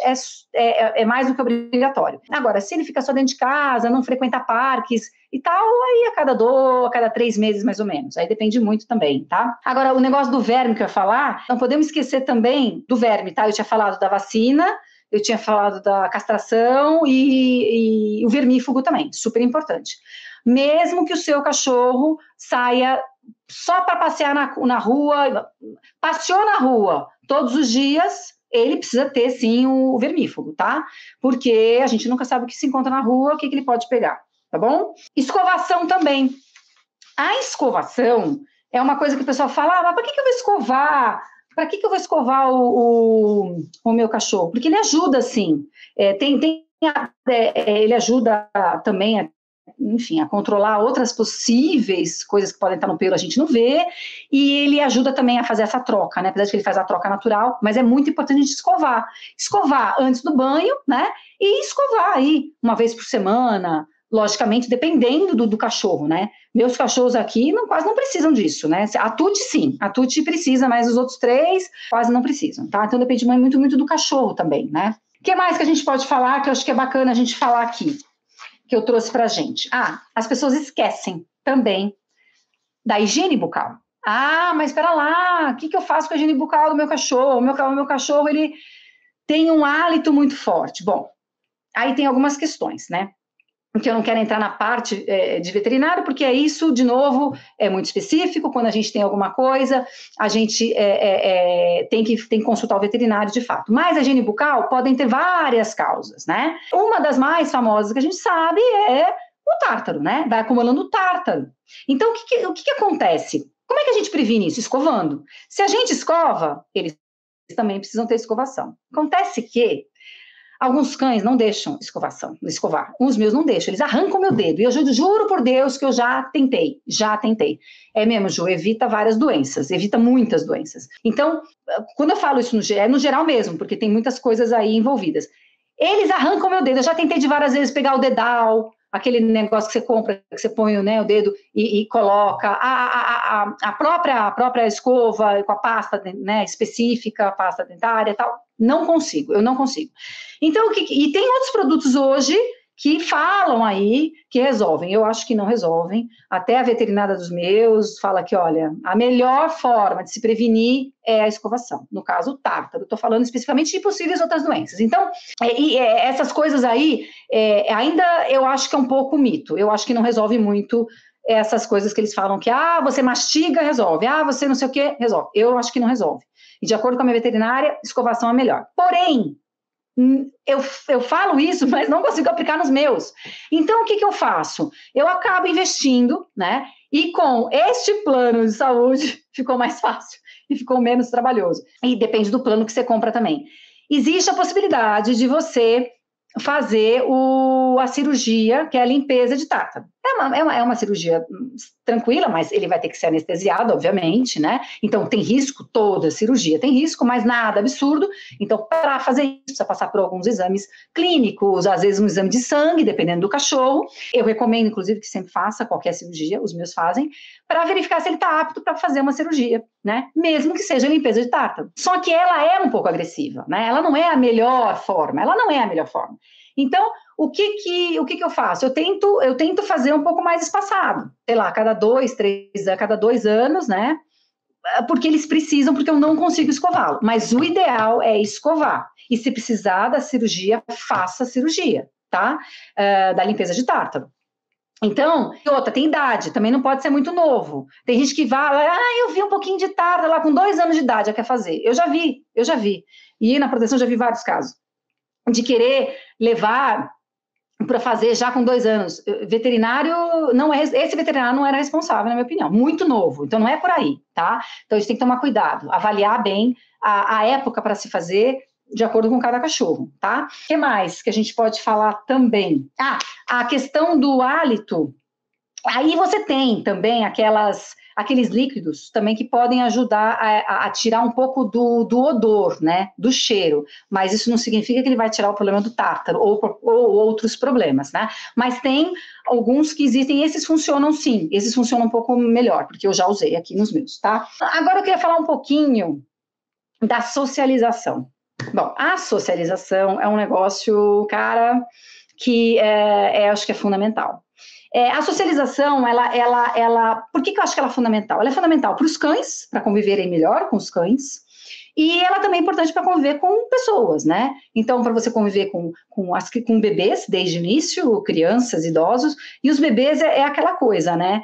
é mais do que obrigatório. Agora, se ele fica só dentro de casa, não frequenta parques e tal, aí a cada 3 meses, mais ou menos. Aí depende muito também, tá? Agora, o negócio do verme que eu ia falar, não podemos esquecer também do verme, tá? Eu tinha falado da vacina, eu tinha falado da castração e o vermífugo também, super importante. Mesmo que o seu cachorro saia só para passear na rua, passeou na rua todos os dias, ele precisa ter, sim, o vermífugo, tá? Porque a gente nunca sabe o que se encontra na rua, o que ele pode pegar, tá bom? Escovação também. A escovação é uma coisa que o pessoal fala, mas para que eu vou escovar? Para que eu vou escovar o meu cachorro? Porque ele ajuda, sim. Ele ajuda também a controlar outras possíveis coisas que podem estar no pelo, a gente não vê, e ele ajuda também a fazer essa troca, né? Apesar de que ele faz a troca natural, mas é muito importante a gente escovar. Escovar antes do banho, né? E escovar aí uma vez por semana, logicamente, dependendo do cachorro, né? Meus cachorros aqui quase não precisam disso, né? A Tuti, sim, a Tuti precisa, mas os outros 3 quase não precisam, tá? Então depende muito, muito do cachorro também, né? O que mais que a gente pode falar, que eu acho que é bacana a gente falar aqui, que eu trouxe pra gente? As pessoas esquecem também da higiene bucal. Mas espera lá, o que eu faço com a higiene bucal do meu cachorro? O meu cachorro, ele tem um hálito muito forte. Bom, aí tem algumas questões, né? Porque eu não quero entrar na parte de veterinário, porque isso, de novo, é muito específico. Quando a gente tem alguma coisa, a gente tem que consultar o veterinário de fato. Mas a higiene bucal podem ter várias causas, né? Uma das mais famosas que a gente sabe é o tártaro, né? Vai acumulando tártaro. Então, o que acontece? Como é que a gente previne isso? Escovando. Se a gente escova, eles também precisam ter escovação. Acontece que alguns cães não deixam escovar. Os meus não deixam, eles arrancam meu dedo. E eu juro por Deus que eu já tentei. É mesmo, Ju, evita várias doenças, evita muitas doenças. Então, quando eu falo isso no geral mesmo, porque tem muitas coisas aí envolvidas. Eles arrancam meu dedo, eu já tentei de várias vezes pegar o dedal, aquele negócio que você compra, que você põe, né, o dedo e coloca, a própria escova com a pasta, né, específica, a pasta dentária e tal. Eu não consigo. Então, e tem outros produtos hoje que falam aí que resolvem. Eu acho que não resolvem. Até a veterinária dos meus fala que, olha, a melhor forma de se prevenir é a escovação. No caso, o tártaro. Estou falando especificamente de possíveis outras doenças. Então, essas coisas aí, ainda eu acho que é um pouco mito. Eu acho que não resolve muito essas coisas que eles falam que, você mastiga, resolve. Você não sei o quê, resolve. Eu acho que não resolve. E de acordo com a minha veterinária, escovação é melhor. Porém, eu falo isso, mas não consigo aplicar nos meus. Então, o que eu faço? Eu acabo investindo, né? E com este plano de saúde, ficou mais fácil e ficou menos trabalhoso. E depende do plano que você compra também. Existe a possibilidade de você fazer a cirurgia, que é a limpeza de tártaro. É uma cirurgia tranquila, mas ele vai ter que ser anestesiado, obviamente, né? Então, tem risco, toda cirurgia tem risco, mas nada absurdo. Então, para fazer isso, precisa passar por alguns exames clínicos, às vezes um exame de sangue, dependendo do cachorro. Eu recomendo, inclusive, que sempre faça qualquer cirurgia, os meus fazem, para verificar se ele está apto para fazer uma cirurgia, né? Mesmo que seja limpeza de tártaro. Só que ela é um pouco agressiva, né? Ela não é a melhor forma. Então, o que eu faço? Eu tento fazer um pouco mais espaçado, sei lá, cada 2 anos, né? Porque eles precisam, porque eu não consigo escová-lo. Mas o ideal é escovar. E se precisar da cirurgia, faça a cirurgia, tá? Da limpeza de tártaro. Então, outra, tem idade, também não pode ser muito novo. Tem gente que vai, eu vi um pouquinho de tártaro lá com 2 anos de idade, já quer fazer. Eu já vi. E na proteção já vi vários casos de querer levar para fazer já com 2 anos. Esse veterinário não era responsável, na minha opinião, muito novo, então não é por aí, tá? Então a gente tem que tomar cuidado, avaliar bem a época para se fazer, de acordo com cada cachorro, tá? O que mais que a gente pode falar também? A questão do hálito Aí você tem também aqueles líquidos também que podem ajudar a tirar um pouco do odor, né, do cheiro, mas isso não significa que ele vai tirar o problema do tártaro ou outros problemas, né, mas tem alguns que existem, esses funcionam sim, esses funcionam um pouco melhor, porque eu já usei aqui nos meus, tá? Agora eu queria falar um pouquinho da socialização. Bom, a socialização é um negócio, cara, que acho que é fundamental. A socialização, por que eu acho que ela é fundamental? Ela é fundamental para os cães, para conviverem melhor com os cães, e ela também é importante para conviver com pessoas, né? Então, para você conviver com bebês desde o início, crianças, idosos, e os bebês é aquela coisa, né?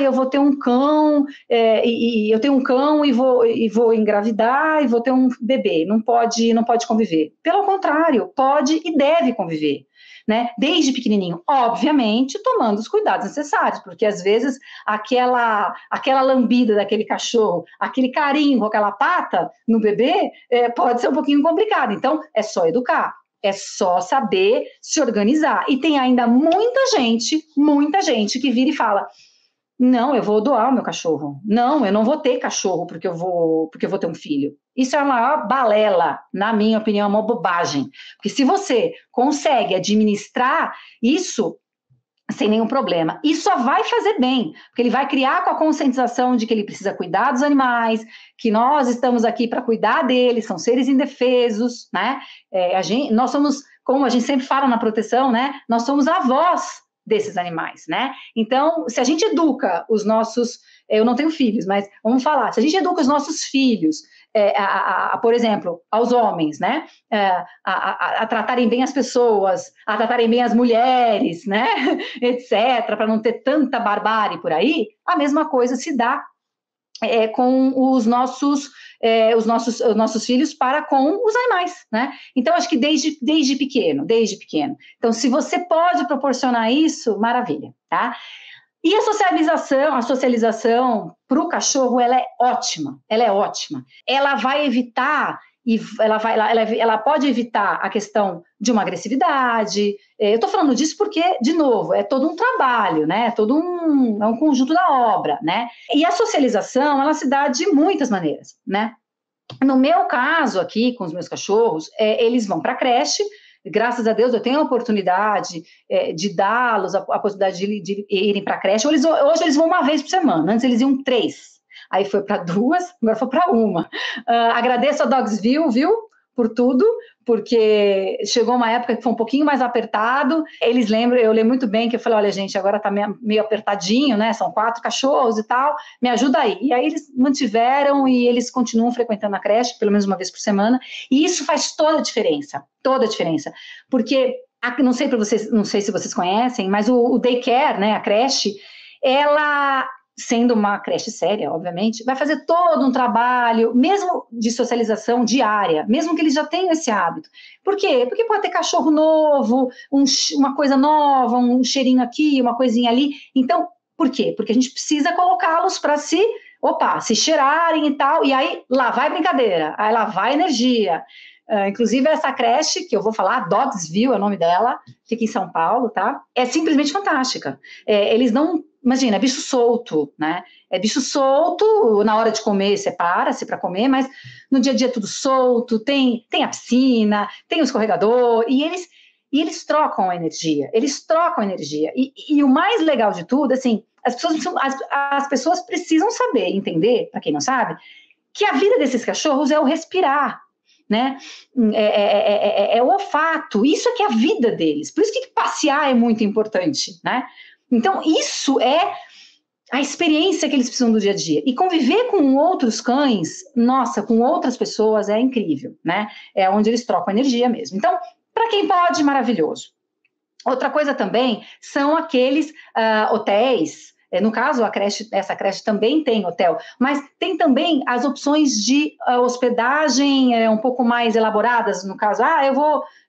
Eu vou ter um cão, e eu tenho um cão e vou engravidar e vou ter um bebê. Não pode conviver. Pelo contrário, pode e deve conviver. Né? Desde pequenininho, obviamente, tomando os cuidados necessários, porque às vezes aquela lambida daquele cachorro, aquele carinho com aquela pata no bebê, pode ser um pouquinho complicado. Então, é só educar, é só saber se organizar. E tem ainda muita gente que vira e fala: não, eu vou doar o meu cachorro. Não, eu não vou ter cachorro porque eu vou ter um filho. Isso é a maior balela, na minha opinião, é uma bobagem. Porque se você consegue administrar isso sem nenhum problema, isso só vai fazer bem, porque ele vai criar com a conscientização de que ele precisa cuidar dos animais, que nós estamos aqui para cuidar deles, são seres indefesos, né? Nós somos, como a gente sempre fala na proteção, né? Nós somos avós desses animais, né? Então, se a gente educa os nossos, eu não tenho filhos, mas vamos falar, se a gente educa os nossos filhos, por exemplo, aos homens, né? A tratarem bem as pessoas, a tratarem bem as mulheres, né? Etc., para não ter tanta barbárie por aí, a mesma coisa se dá com os nossos filhos para com os animais, né? Então, acho que desde pequeno. Então, se você pode proporcionar isso, maravilha, tá? E a socialização para o cachorro, ela é ótima. Ela vai evitar ela pode evitar a questão de uma agressividade. Eu estou falando disso porque, de novo, é todo um trabalho, né? É um conjunto da obra, né? E a socialização, ela se dá de muitas maneiras, né? No meu caso aqui, com os meus cachorros, eles vão para a creche. Graças a Deus eu tenho a oportunidade de dá-los a possibilidade de irem para a creche. Hoje eles vão uma vez por semana, antes eles iam 3. Aí foi para 2, agora foi para 1. Agradeço a Dogsville, viu, por tudo, porque chegou uma época que foi um pouquinho mais apertado. Eles lembram, eu lembro muito bem que eu falei: olha, gente, agora tá meio apertadinho, né? São 4 cachorros e tal, me ajuda aí. E aí eles mantiveram e eles continuam frequentando a creche, pelo menos uma vez por semana, e isso faz toda a diferença, porque não sei se vocês conhecem, mas o daycare, né, a creche, ela, sendo uma creche séria, obviamente, vai fazer todo um trabalho, mesmo de socialização diária, mesmo que eles já tenham esse hábito. Por quê? Porque pode ter cachorro novo, uma coisa nova, um cheirinho aqui, uma coisinha ali. Então, por quê? Porque a gente precisa colocá-los para se cheirarem e tal, e aí lá vai brincadeira, aí lá vai energia. Inclusive essa creche, que eu vou falar, Dogsville é o nome dela, fica em São Paulo, tá? É simplesmente fantástica. Eles não... Imagina, é bicho solto, né? É bicho solto, na hora de comer, separa-se para comer, mas no dia a dia tudo solto, tem a piscina, tem o escorregador, e eles trocam a energia, E o mais legal de tudo, assim, as pessoas precisam saber, entender, para quem não sabe, que a vida desses cachorros é o respirar, né? É o olfato, isso é que é a vida deles. Por isso que passear é muito importante, né? Então, isso é a experiência que eles precisam do dia a dia. E conviver com outros cães, nossa, com outras pessoas é incrível, né? É onde eles trocam energia mesmo. Então, para quem pode, maravilhoso. Outra coisa também são aqueles hotéis. No caso, essa creche também tem hotel, mas tem também as opções de hospedagem um pouco mais elaboradas. No caso,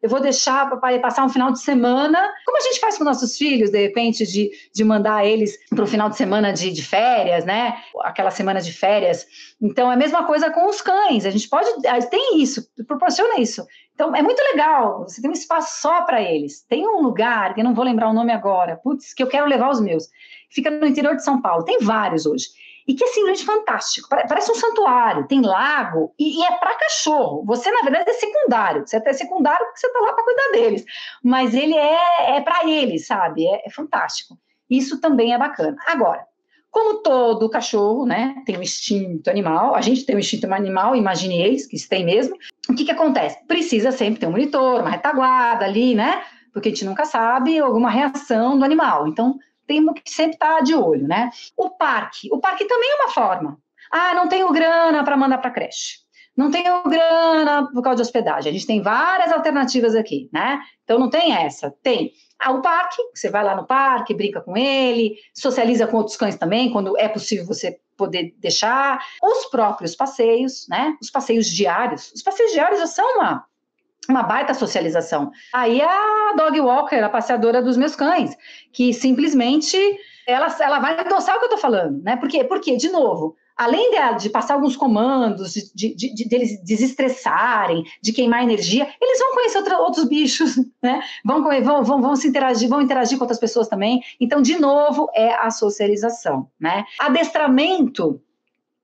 eu vou deixar para passar um final de semana, como a gente faz com nossos filhos, de repente, de mandar eles para o final de semana de férias, né? Aquela semana de férias. Então, é a mesma coisa com os cães. A gente tem isso, proporciona isso. Então, é muito legal, você tem um espaço só para eles. Tem um lugar, que eu não vou lembrar o nome agora, putz, que eu quero levar os meus. Fica no interior de São Paulo, tem vários hoje. E que é simplesmente fantástico, parece um santuário, tem lago, e é para cachorro. Você, na verdade, é secundário. Você é até secundário porque você está lá para cuidar deles. Mas ele é para eles, sabe? É fantástico. Isso também é bacana. Agora, como todo cachorro, né, tem um instinto animal, a gente tem um instinto animal, imagine eles, que isso tem mesmo. O que acontece? Precisa sempre ter um monitor, uma retaguarda ali, né? Porque a gente nunca sabe alguma reação do animal. Então, temos que sempre estar de olho, né? O parque também é uma forma. Ah, não tenho grana para mandar para creche. Não tenho grana por causa de hospedagem. A gente tem várias alternativas aqui, né? Então, não tem essa. Tem o parque, você vai lá no parque, brinca com ele, socializa com outros cães também, quando é possível você poder deixar. Os próprios passeios, né? Os passeios diários. Os passeios diários já são uma baita socialização. Aí a dog walker, a passeadora dos meus cães, que simplesmente ela vai endossar o que eu tô falando, né? Porque, de novo, além de passar alguns comandos, de eles desestressarem, de queimar energia, eles vão conhecer outros bichos, né? Vão se interagir, vão interagir com outras pessoas também. Então, de novo, é a socialização, né? Adestramento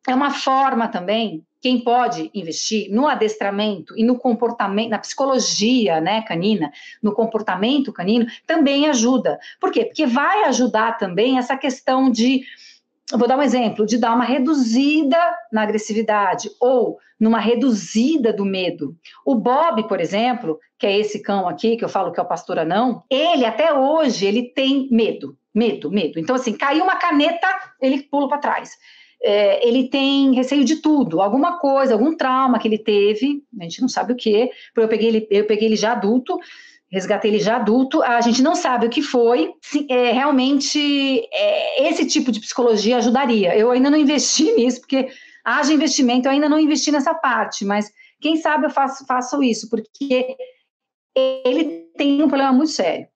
é uma forma também. Quem pode investir no adestramento e no comportamento, na psicologia, né, canina, no comportamento canino, também ajuda. Por quê? Porque vai ajudar também essa questão de, eu vou dar um exemplo, de dar uma reduzida na agressividade ou numa reduzida do medo. O Bob, por exemplo, que é esse cão aqui, que eu falo que é o pastor anão, ele até hoje, ele tem medo. Então, assim, caiu uma caneta, ele pula para trás. Ele tem receio de tudo, alguma coisa, algum trauma que ele teve, a gente não sabe o que, eu peguei ele já adulto, resgatei ele já adulto, a gente não sabe o que foi. Realmente esse tipo de psicologia ajudaria. Eu ainda não investi nisso, porque haja investimento, eu ainda não investi nessa parte, mas quem sabe eu faço isso, porque ele tem um problema muito sério.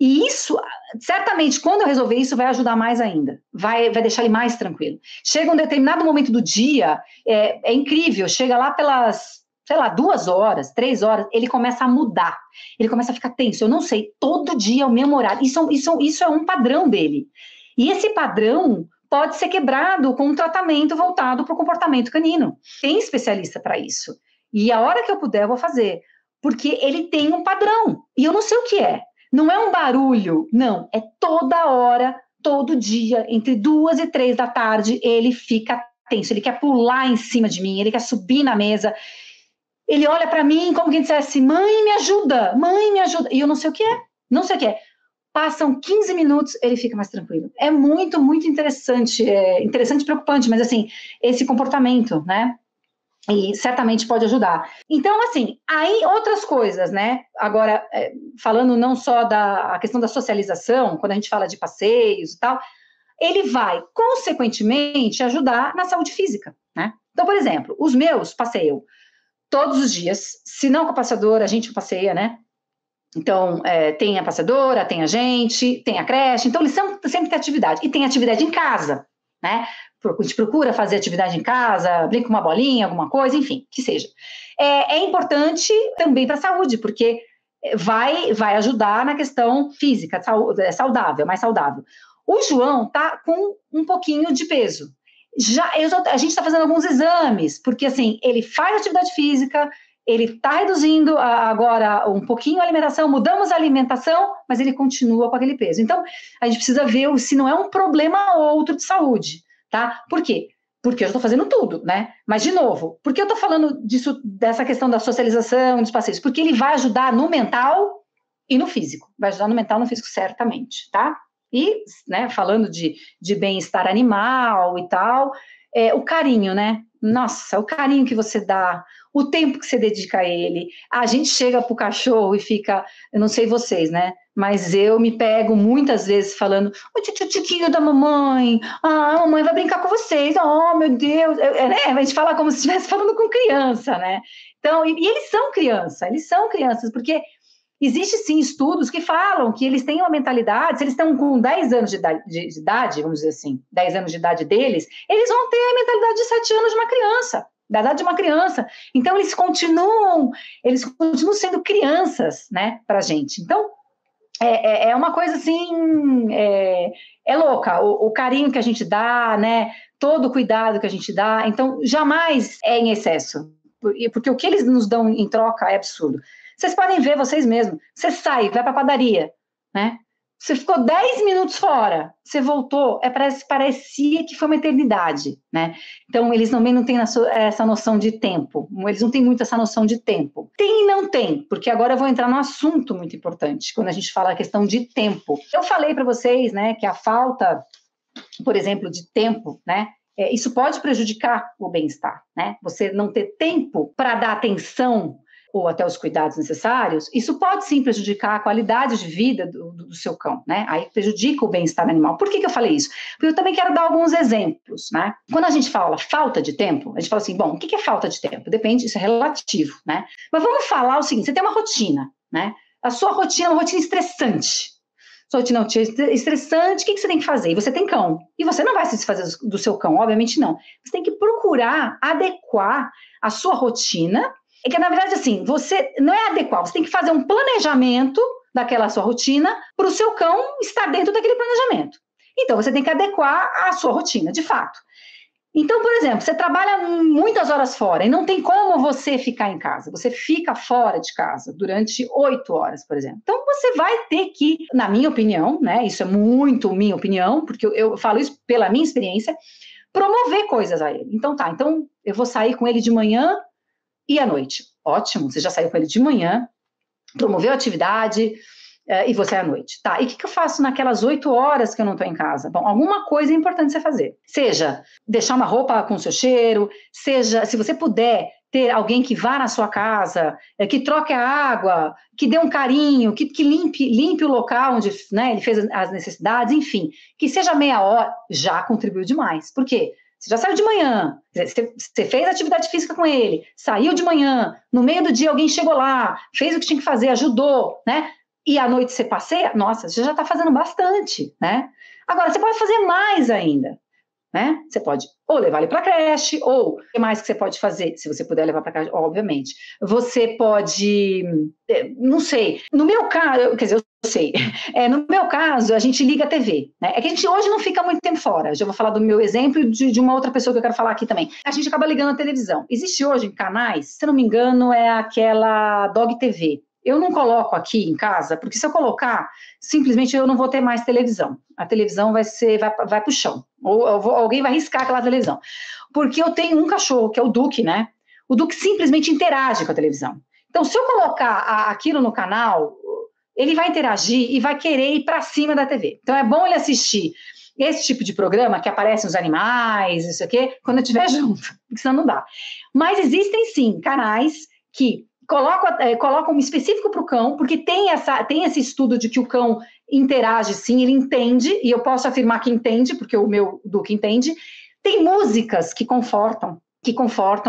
E isso, certamente, quando eu resolver isso, vai ajudar mais ainda. Vai deixar ele mais tranquilo. Chega um determinado momento do dia, é incrível, chega lá pelas, 2 horas, 3 horas, ele começa a mudar. Ele começa a ficar tenso. Eu não sei, todo dia é o mesmo horário. Isso é um padrão dele. E esse padrão pode ser quebrado com um tratamento voltado para o comportamento canino. Tem especialista para isso. E a hora que eu puder, eu vou fazer. Porque ele tem um padrão. E eu não sei o que é. Não é um barulho, não, é toda hora, todo dia, entre 2 e 3 da tarde, ele fica tenso, ele quer pular em cima de mim, ele quer subir na mesa, ele olha para mim como quem dissesse, mãe, me ajuda, e eu não sei o que é, passam 15 minutos, ele fica mais tranquilo. É muito, muito interessante, interessante e preocupante, mas assim, esse comportamento, né? E certamente pode ajudar. Então, assim, aí outras coisas, né? Agora, falando não só a questão da socialização, quando a gente fala de passeios e tal, ele vai, consequentemente, ajudar na saúde física, né? Então, por exemplo, os meus passeiam todos os dias, se não com a passeadora, a gente passeia, né? Então, tem a passeadora, tem a gente, tem a creche, então eles sempre têm atividade. E tem atividade em casa, né? A gente procura fazer atividade em casa, brinca com uma bolinha, alguma coisa, enfim, que seja. É importante também para a saúde, porque vai ajudar na questão física, saudável, mais saudável. O João tá com um pouquinho de peso. A gente está fazendo alguns exames, porque assim, ele faz atividade física, ele está reduzindo agora um pouquinho a alimentação, mudamos a alimentação, mas ele continua com aquele peso. Então, a gente precisa ver se não é um problema outro de saúde. Tá? Por quê? Porque eu estou fazendo tudo, né? Mas, de novo, por que eu estou falando dessa questão da socialização, dos passeios? Porque ele vai ajudar no mental e no físico. Vai ajudar no mental e no físico, certamente, tá? E, né, falando de bem-estar animal e tal, o carinho, né? Nossa, o carinho que você dá, o tempo que você dedica a ele. A gente chega pro cachorro e fica, eu não sei vocês, né? Mas eu me pego muitas vezes falando, o tio da mamãe, a mamãe vai brincar com vocês, oh meu Deus, né? A gente fala como se estivesse falando com criança, né? Então, e eles são crianças, porque existe sim estudos que falam que eles têm uma mentalidade, se eles estão com 10 anos de idade, vamos dizer assim, 10 anos de idade deles, eles vão ter a mentalidade de 7 anos de uma criança. da idade de uma criança. Então, eles continuam sendo crianças, né, para a gente. Então, é uma coisa assim, é louca, o carinho que a gente dá, né, todo o cuidado que a gente dá, então jamais é em excesso, porque o que eles nos dão em troca é absurdo. Vocês podem ver vocês mesmos, você sai, vai para a padaria, né, você ficou 10 minutos fora, você voltou, parecia que foi uma eternidade, né? Então, eles também não têm essa noção de tempo, eles não têm muito essa noção de tempo. Tem e não tem, porque agora eu vou entrar num assunto muito importante, quando a gente fala a questão de tempo. Eu falei para vocês, né, que a falta, por exemplo, de tempo, né, isso pode prejudicar o bem-estar, né? Você não ter tempo para dar atenção ou até os cuidados necessários, isso pode sim prejudicar a qualidade de vida do seu cão, né? Aí prejudica o bem-estar animal. Por que eu falei isso? Porque eu também quero dar alguns exemplos, né? Quando a gente fala falta de tempo, a gente fala assim, bom, o que é falta de tempo? Depende, isso é relativo, né? Mas vamos falar o seguinte, você tem uma rotina, né? A sua rotina é uma rotina estressante. Sua rotina é estressante, o que você tem que fazer? E você tem cão. E você não vai se desfazer do seu cão, obviamente não. Você tem que procurar adequar a sua rotina. É que, na verdade, assim, você não é adequar, você tem que fazer um planejamento daquela sua rotina para o seu cão estar dentro daquele planejamento. Então, você tem que adequar a sua rotina, de fato. Então, por exemplo, você trabalha muitas horas fora e não tem como você ficar em casa. Você fica fora de casa durante 8 horas, por exemplo. Então, você vai ter que, na minha opinião, né, isso é muito minha opinião, porque eu falo isso pela minha experiência, promover coisas a ele. Então, então eu vou sair com ele de manhã e à noite. Ótimo, você já saiu com ele de manhã, promoveu a atividade e você à noite. Tá, e o que eu faço naquelas 8 horas que eu não estou em casa? Bom, alguma coisa é importante você fazer. Seja deixar uma roupa com o seu cheiro, seja, se você puder, ter alguém que vá na sua casa, que troque a água, que dê um carinho, que limpe o local onde, né, ele fez as necessidades, enfim, que seja meia hora, já contribuiu demais. Por quê? Você já saiu de manhã, você fez atividade física com ele, saiu de manhã, no meio do dia alguém chegou lá, fez o que tinha que fazer, ajudou, né? E à noite você passeia, nossa, você já está fazendo bastante, né? Agora, você pode fazer mais ainda, né? Você pode ou levar ele para a creche, ou o que mais que você pode fazer, se você puder levar para a creche, obviamente. Você pode, não sei, no meu caso, quer dizer, eu sei, no meu caso, a gente liga a TV, né? É que a gente hoje não fica muito tempo fora, já vou falar do meu exemplo e de uma outra pessoa que eu quero falar aqui também. A gente acaba ligando a televisão. Existe hoje canais, se não me engano, é aquela Dog TV. Eu não coloco aqui em casa, porque se eu colocar, simplesmente eu não vou ter mais televisão. A televisão vai para o chão. Ou alguém vai riscar aquela televisão. Porque eu tenho um cachorro, que é o Duque, né? O Duque simplesmente interage com a televisão. Então, se eu colocar aquilo no canal, ele vai interagir e vai querer ir para cima da TV. Então, é bom ele assistir esse tipo de programa que aparecem os animais, isso aqui, quando eu estiver junto, porque senão não dá. Mas existem, sim, canais que colocam um específico para o cão, porque tem esse estudo de que o cão interage sim, ele entende, e eu posso afirmar que entende, porque o meu Duque entende. Tem músicas que confortam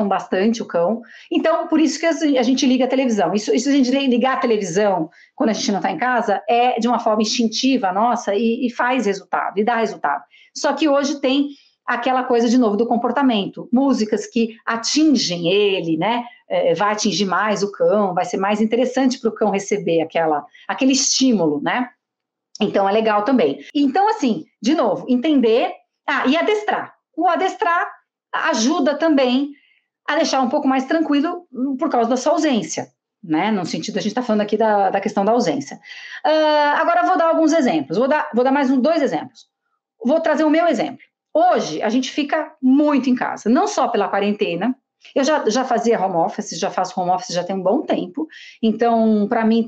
bastante o cão. Então, por isso que a gente liga a televisão. Isso a gente ligar a televisão quando a gente não está em casa é de uma forma instintiva nossa e faz resultado, e dá resultado. Só que hoje tem aquela coisa, de novo, do comportamento. Músicas que atingem ele, né? Vai atingir mais o cão, vai ser mais interessante para o cão receber aquele estímulo, né? Então, é legal também. Então, assim, de novo, entender e adestrar. O adestrar ajuda também a deixar um pouco mais tranquilo por causa da sua ausência, né? No sentido, a gente está falando aqui da questão da ausência. Agora, eu vou dar alguns exemplos. Vou dar mais 2 exemplos. Vou trazer o meu exemplo. Hoje, a gente fica muito em casa, não só pela quarentena. Eu já fazia home office, já faço home office já tem um bom tempo. Então, para mim,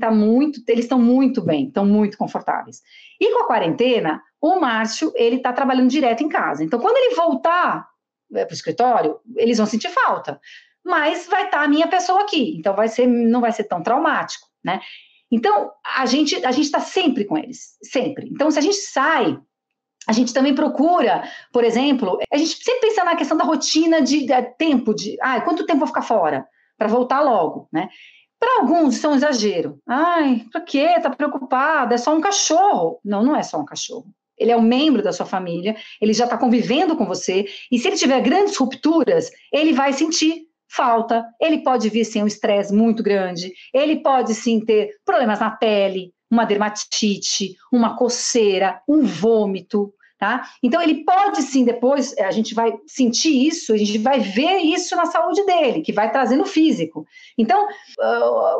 eles estão muito bem, estão muito confortáveis. E com a quarentena, o Márcio, ele está trabalhando direto em casa. Então, quando ele voltar para o escritório, eles vão sentir falta. Mas vai estar a minha pessoa aqui, então não vai ser tão traumático, né? Então, a gente está sempre com eles, sempre. Então, se a gente sai, a gente também procura, por exemplo, a gente sempre pensa na questão da rotina de tempo, quanto tempo eu vou ficar fora? Para voltar logo, né? Para alguns, isso é um exagero. Para quê? Tá preocupada? É só um cachorro. Não, não é só um cachorro. ele é um membro da sua família, ele já está convivendo com você, e se ele tiver grandes rupturas, ele vai sentir falta, ele pode vir sim um estresse muito grande, ele pode sim ter problemas na pele, uma dermatite, uma coceira, um vômito, tá? Então ele pode sim depois, a gente vai sentir isso, a gente vai ver isso na saúde dele, que vai trazer no físico. Então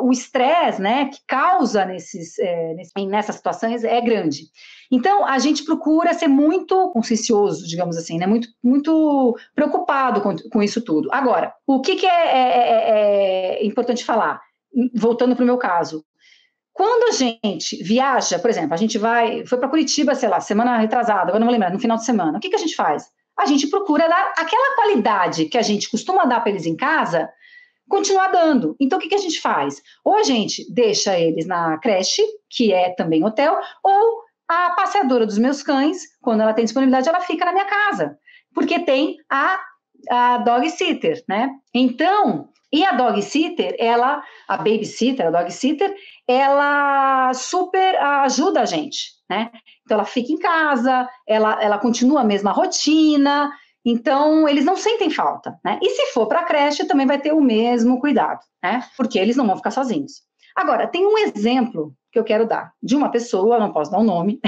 o estresse, né, que causa nessas situações é grande. Então, a gente procura ser muito consciencioso, digamos assim, né? Muito preocupado com isso tudo. Agora, o que é importante falar? Voltando para o meu caso. Quando a gente viaja, por exemplo, a gente foi para Curitiba, sei lá, semana retrasada, agora não vou lembrar, no final de semana, o que a gente faz? A gente procura dar aquela qualidade que a gente costuma dar para eles em casa, continuar dando. Então, o que a gente faz? Ou a gente deixa eles na creche, que é também hotel, ou a passeadora dos meus cães, quando ela tem disponibilidade, ela fica na minha casa, porque tem a dog sitter, né? Então, e a dog sitter, a babysitter, a dog sitter, ela super ajuda a gente, né? Então, ela fica em casa, ela continua a mesma rotina, então eles não sentem falta, né? E se for para a creche, também vai ter o mesmo cuidado, né? Porque eles não vão ficar sozinhos. Agora, tem um exemplo que eu quero dar, de uma pessoa, não posso dar o nome,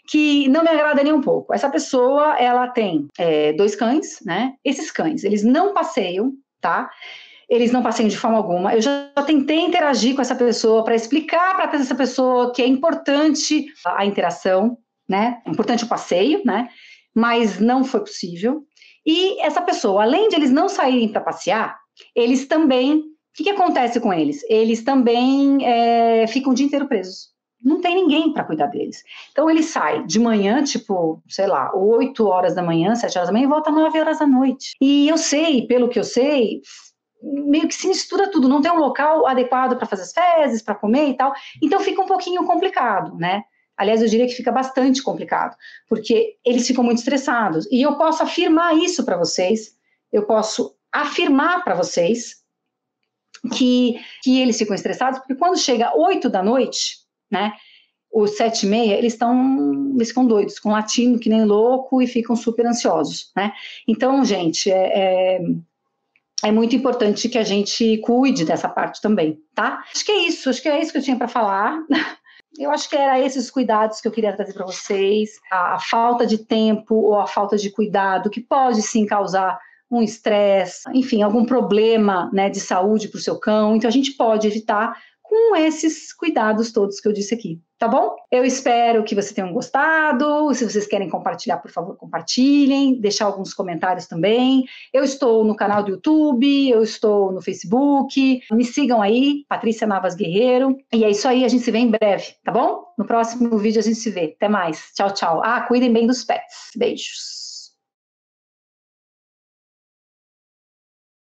que não me agrada nem um pouco. Essa pessoa, ela tem 2 cães, né? Esses cães, eles não passeiam, tá? Eles não passeiam de forma alguma. Eu já tentei interagir com essa pessoa para explicar para essa pessoa que é importante a interação, né? É importante o passeio, né? Mas não foi possível. E essa pessoa, além de eles não saírem para passear, eles também... O que acontece com eles? Eles também ficam o dia inteiro presos. Não tem ninguém para cuidar deles. Então, ele sai de manhã, tipo, sei lá, 8 horas da manhã, 7 horas da manhã, e volta 9 horas da noite. E eu sei, pelo que eu sei, meio que se mistura tudo. Não tem um local adequado para fazer as fezes, para comer e tal. Então, fica um pouquinho complicado, né? Aliás, eu diria que fica bastante complicado, porque eles ficam muito estressados. E eu posso afirmar isso para vocês, eu posso afirmar para vocês que eles ficam estressados, porque quando chega 8 da noite, né, os 7h30, eles ficam doidos, com latindo que nem louco e ficam super ansiosos, né? Então, gente, é muito importante que a gente cuide dessa parte também, tá? Acho que é isso que eu tinha para falar. Eu acho que era esses cuidados que eu queria trazer para vocês, a falta de tempo ou a falta de cuidado, que pode sim causar um estresse, enfim, algum problema, né, de saúde para o seu cão. Então, a gente pode evitar com esses cuidados todos que eu disse aqui, tá bom? Eu espero que vocês tenham gostado. Se vocês querem compartilhar, por favor, compartilhem, deixar alguns comentários também. Eu estou no canal do YouTube, eu estou no Facebook. Me sigam aí, Patrícia Navas Guerreiro. E é isso aí, a gente se vê em breve, tá bom? No próximo vídeo a gente se vê. Até mais. Tchau, tchau. Cuidem bem dos pets. Beijos.